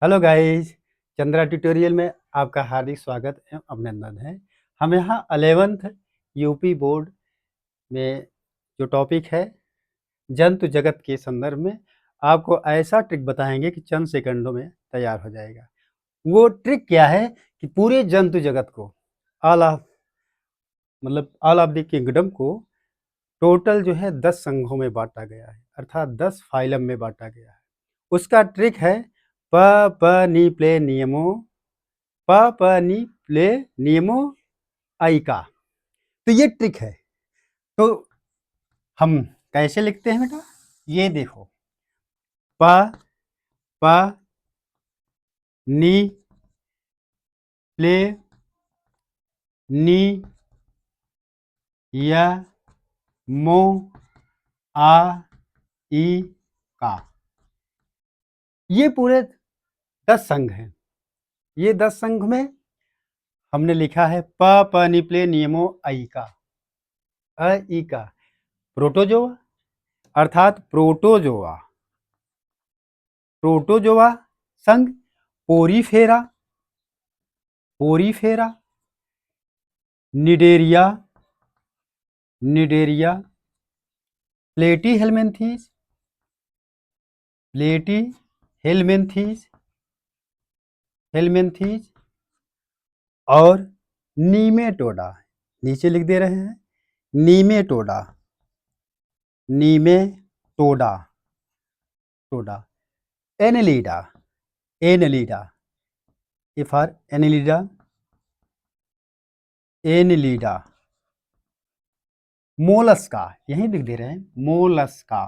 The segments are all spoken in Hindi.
हेलो गाइस, चंद्रा ट्यूटोरियल में आपका हार्दिक स्वागत एवं अभिनंदन है। हम यहाँ 11th यूपी बोर्ड में जो टॉपिक है जंतु जगत के संदर्भ में आपको ऐसा ट्रिक बताएंगे कि चंद सेकंडों में तैयार हो जाएगा। वो ट्रिक क्या है कि पूरे जंतु जगत को ऑल ऑफ द किंगडम को टोटल जो है 10 संघों में बांटा गया है, अर्थात 10 फाइलम में बांटा गया है। उसका ट्रिक है प प नी प्ले नियमो प प नी प्ले नियमो आई का। तो ये ट्रिक है। तो हम कैसे लिखते हैं बेटा? ये देखो, प प नी प्ले नी या मो आ ई का। ये पूरे 10 संघ हैं। ये 10 संघ में हमने लिखा है प प नी प्ले नियमो आई का। अ ई का प्रोटोजोआ अर्थात प्रोटोजोआ संघ, पोरीफेरा निडेरिया प्लेटीहेल्मिन्थीज और नीमेटोडा। नीचे लिख दे रहे हैं Nematoda Annelida A for Annelida, Mollusca, यहीं लिख दे रहे हैं मोलस्का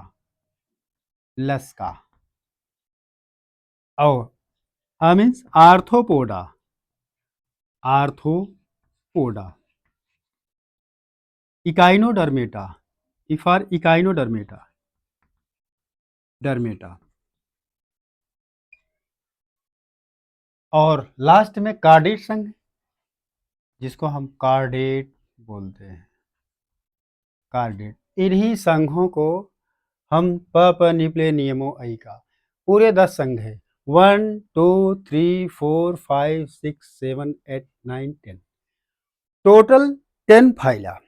और means Arthropoda Echinodermata for Echinodermata और लास्ट में कार्डेट संघ, जिसको हम कार्डेट बोलते हैं। इन्हीं संघों को हम प निप्ले नियमो आई का पूरे 10 संघ है 1 2 3 4 5 6 7 8 9 10 टोटल 10 फाइला।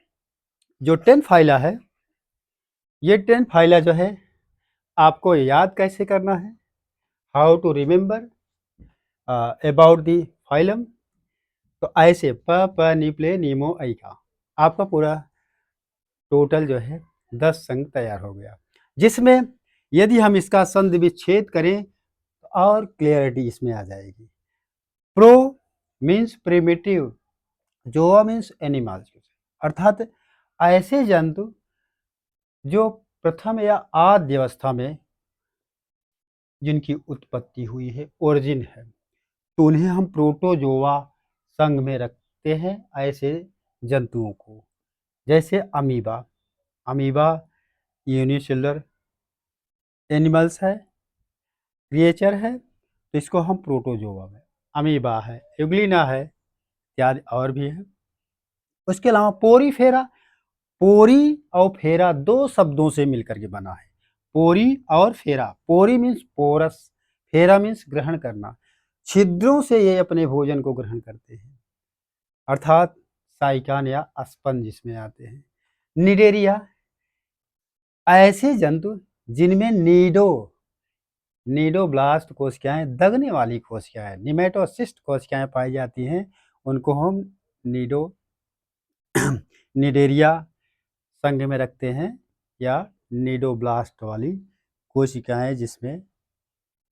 जो 10 फाइला है, ये 10 फाइला जो है आपको याद कैसे करना है, how to remember about the phylum. तो ऐसे प निप्ले नियमो आई का आपका पूरा टोटल जो है 10 संघ तैयार हो गया, जिसमें यदि हम इसका संधि विच्छेद करें तो और क्लियरिटी इसमें आ जाएगी। Pro means primitive, zoa means animals, अर्थात ऐसे जंतु जो प्रथम या आद्य अवस्था में जिनकी उत्पत्ति हुई है, ओरिजिन है, तो उन्हें हम प्रोटोजोआ संघ में रखते हैं। ऐसे जंतुओं को जैसे अमीबा यूनिसेलुलर एनिमल्स है, क्रिएचर है, तो इसको हम प्रोटोजोआ में, अमीबा है, यूग्लिना है इत्यादि और भी है। उसके अलावा पोरी और फेरा 2 शब्दों से मिलकर के बना है, पोरी और फेरा। पोरी मीन्स पोरस, फेरा मीन्स ग्रहण करना, छिद्रों से ये अपने भोजन को ग्रहण करते हैं, अर्थात साइकान या स्पंज जिसमें आते हैं। निडेरिया ऐसे जंतु जिनमें नीडोब्लास्ट कोशिकाएं, दगने वाली कोशिकाएं, निमेटोसिस्ट कोशिकाएं पाई जाती हैं, उनको हम निडेरिया संघ में रखते हैं, या नीडोब्लास्ट वाली कोशिकाएं जिसमें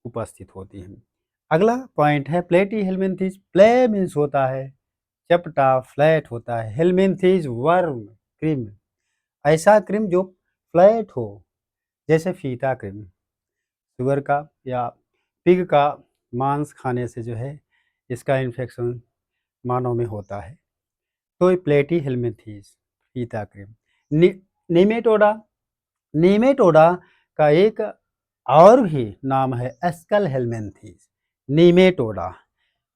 उपस्थित होती हैं। अगला पॉइंट है प्लेटीहेल्मिन्थीज। प्ले मीन्स होता है चपटा, फ्लैट होता है। हेल्मिन्थीज वर्म, क्रिम, ऐसा क्रिम जो फ्लैट हो, जैसे फीता क्रिम। शुगर का या पिग का मांस खाने से जो है इसका इन्फेक्शन मानव में होता है, तो प्लेटीहेल्मिन्थीज, फीता क्रिम। नीमेटोडा का एक और भी नाम है एस्कल हेल्मिन्थीज। नीमेटोडा,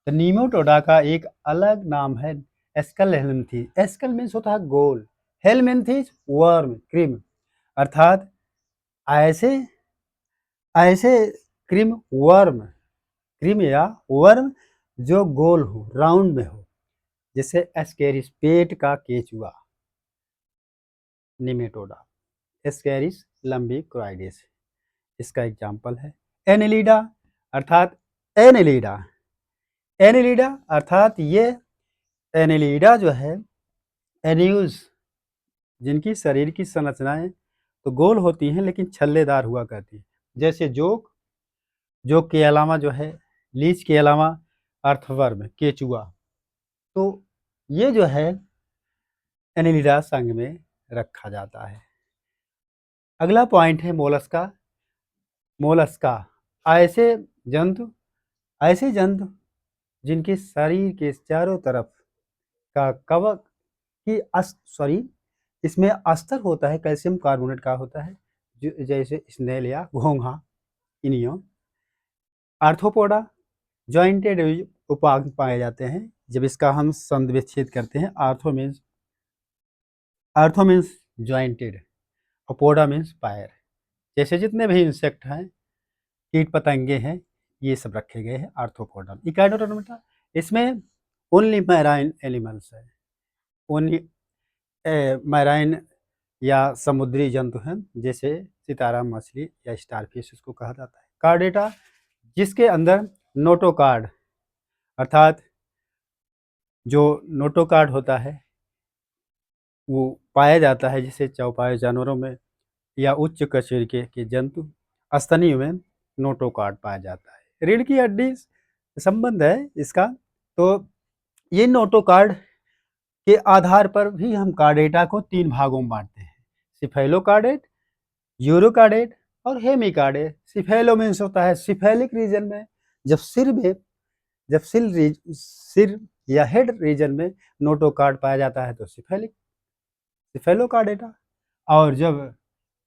तो नीमेटोडा का एक अलग नाम है एस्कल हेल्मिन्थीज। एस्कल मीन्स होता है गोल, हेल्मिन्थीज वर्म, क्रिम, अर्थात ऐसे क्रिम वर्म कृमि या वर्म जो गोल हो, राउंड में हो, जैसे एस्केरिस पेट का केचुआ, निमेटोडा, एस्केरिस लंबिक्रोइडेस इसका एग्जाम्पल है। एनेलिडा अर्थात एनेलिडा एनेलिडा अर्थात ये एनेलिडा जो है एन्यूज, जिनकी शरीर की संरचनाएं तो गोल होती हैं लेकिन छल्लेदार हुआ करती हैं, जैसे जोक के अलावा जो है लीच के अलावा अर्थवर्म केचुआ, तो ये जो है एनेलिडा संघ में रखा जाता है। अगला पॉइंट है मोलस्का। मोलस्का जंतु ऐसे जंतु जिनके शरीर के चारों तरफ का कवक की सॉरी इसमें अस्तर होता है, कैल्शियम कार्बोनेट का होता है, जैसे स्नेल या घोंघा, इनियो। आर्थ्रोपोडा जॉइंटेड उपांग पाए जाते हैं। जब इसका हम संधि विच्छेद करते हैं, आर्थो मीन्स जॉइंटेड और पोडा मीन्स पैर, जैसे जितने भी इंसेक्ट हैं, कीट पतंगे हैं, ये सब रखे गए हैं आर्थ्रोपोडा। इकाइडोटोमेटा इसमें ओनली मैराइन एनिमल्स है, ओनली मैराइन या समुद्री जंतु हैं, जैसे सितारा मछली या स्टारफिश इसको कहा जाता है। कार्डेटा जिसके अंदर नोटोकार्ड अर्थात जो नोटोकार्ड होता है वो पाया जाता है, जैसे चौपाए जानवरों में या उच्च कशेरुकी के जंतु स्तनी में नोटोकार्ड पाया जाता है। रीढ़ की हड्डी संबंध है इसका, तो ये नोटोकार्ड के आधार पर भी हम कार्डेटा को 3 भागों में बांटते हैं, सिफेलोकार्डेट, यूरोकार्डेट और हेमिकार्डेट। सिफेलो मीन्स होता है सिफेलिक रीजन में, जब सिर या हेड रीजन में नोटोकार्ड पाया जाता है तो सिफेलोकार्डेटा, और जब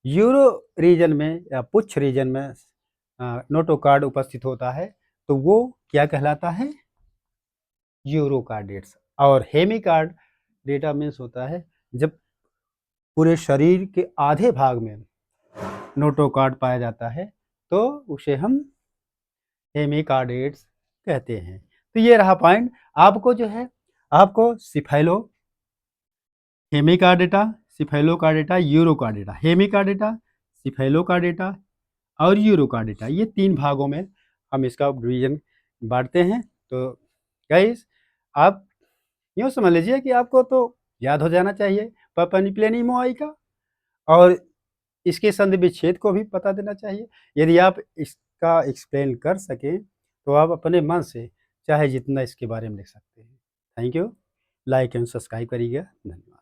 यूरो रीजन में या पुच्छ रीजन में नोटोकार्ड उपस्थित होता है तो वो क्या कहलाता है, यूरोकार्डेट्स। और हेमिकार्ड डेटा मीन्स होता है जब पूरे शरीर के आधे भाग में नोटोकार्ड पाया जाता है तो उसे हम हेमिकार्डेट्स कहते हैं। तो ये रहा पॉइंट। आपको जो है आपको हेमिकार्डेटा, सिफेलोकार्डेटा, यूरोकार्डेटा, हेमिकार्डेटा, सिफेलोकार्डेटा और यूरोकार्डेटा, ये 3 भागों में हम इसका डिवीजन बांटते हैं। तो गाइस आप यूँ समझ लीजिए कि आपको तो याद हो जाना चाहिए पापानिप्लेनिमोआई का, और इसके संधि विच्छेद को भी पता देना चाहिए। यदि आप इसका एक्सप्लेन कर सकें तो आप अपने मन से चाहे जितना इसके बारे में लिख सकते हैं। Thank you. Like and subscribe करिएगा। धन्यवाद।